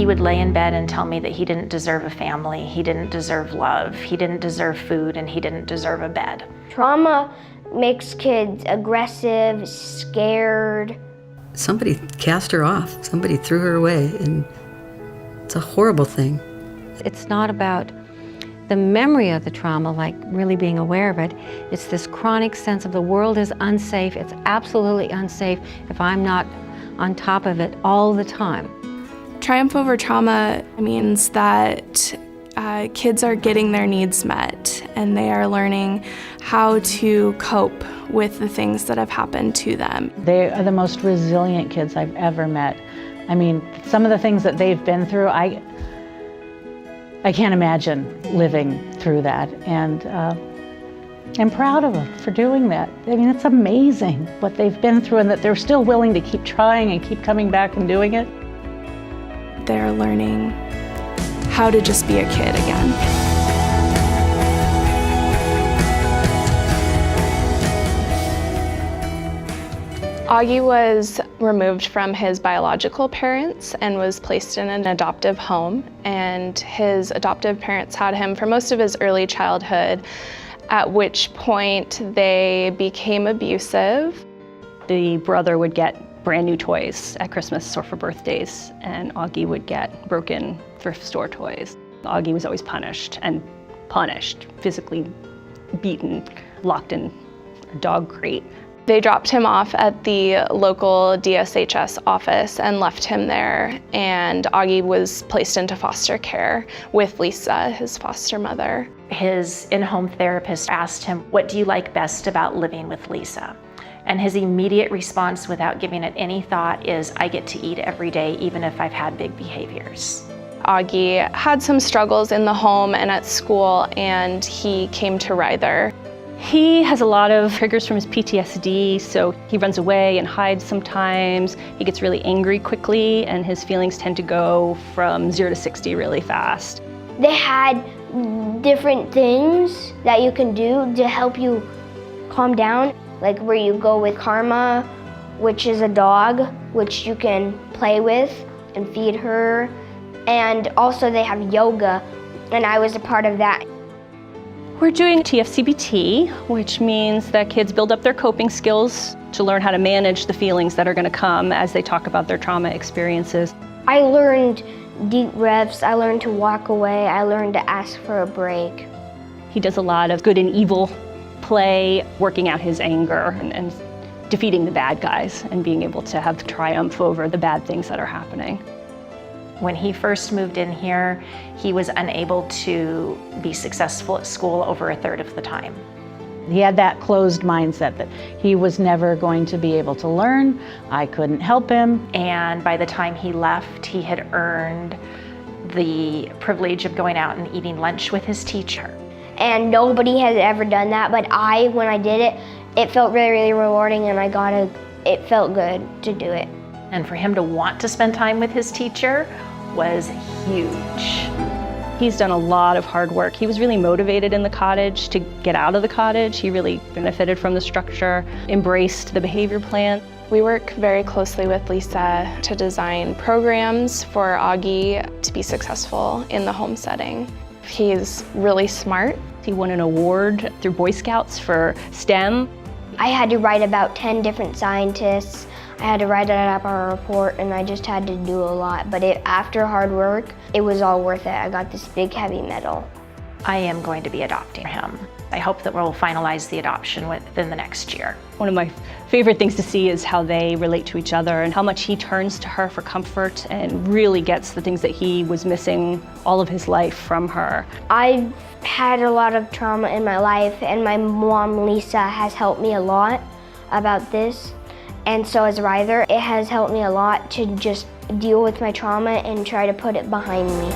He would lay in bed and tell me that he didn't deserve a family, he didn't deserve love, he didn't deserve food, and he didn't deserve a bed. Trauma makes kids aggressive, scared. Somebody cast her off, somebody threw her away, and it's a horrible thing. It's not about the memory of the trauma, like really being aware of it. It's this chronic sense of the world is unsafe. It's absolutely unsafe if I'm not on top of it all the time. Triumph over trauma means that kids are getting their needs met and they are learning how to cope with the things that have happened to them. They are the most resilient kids I've ever met. I mean, some of the things that they've been through, I can't imagine living through that, and I'm proud of them for doing that. I mean, it's amazing what they've been through and that they're still willing to keep trying and keep coming back and doing it. They're learning how to just be a kid again. Auggy was removed from his biological parents and was placed in an adoptive home, and his adoptive parents had him for most of his early childhood, at which point they became abusive. The brother would get brand new toys at Christmas or for birthdays, and Auggy would get broken thrift store toys. Auggy was always punished, physically beaten, locked in a dog crate. They dropped him off at the local DSHS office and left him there, and Auggy was placed into foster care with Lisa, his foster mother. His in-home therapist asked him, "What do you like best about living with Lisa?" And his immediate response, without giving it any thought, is, "I get to eat every day, even if I've had big behaviors." Auggy had some struggles in the home and at school, and he came to Ryther. He has a lot of triggers from his PTSD, so he runs away and hides sometimes. He gets really angry quickly, and his feelings tend to go from 0 to 60 really fast. They had different things that you can do to help you calm down, like where you go with Karma, which is a dog, which you can play with and feed her. And also they have yoga, and I was a part of that. We're doing TFCBT, which means that kids build up their coping skills to learn how to manage the feelings that are going to come as they talk about their trauma experiences. I learned deep breaths, I learned to walk away, I learned to ask for a break. He does a lot of good and evil play, working out his anger and defeating the bad guys and being able to have triumph over the bad things that are happening. When he first moved in here, he was unable to be successful at school over a third of the time. He had that closed mindset that he was never going to be able to learn. I couldn't help him. And by the time he left, he had earned the privilege of going out and eating lunch with his teacher. And nobody has ever done that, but when I did it, it felt really, really rewarding, and it felt good to do it. And for him to want to spend time with his teacher was huge. He's done a lot of hard work. He was really motivated in the cottage to get out of the cottage. He really benefited from the structure, embraced the behavior plan. We work very closely with Lisa to design programs for Auggy to be successful in the home setting. He's really smart. He won an award through Boy Scouts for STEM. I had to write about 10 different scientists. I had to write it up on a report, and I just had to do a lot. But after hard work, it was all worth it. I got this big, heavy medal. I am going to be adopting him. I hope that we'll finalize the adoption within the next year. One of my favorite things to see is how they relate to each other and how much he turns to her for comfort and really gets the things that he was missing all of his life from her. I've had a lot of trauma in my life, and my mom, Lisa, has helped me a lot about this. And so as Ryther, it has helped me a lot to just deal with my trauma and try to put it behind me.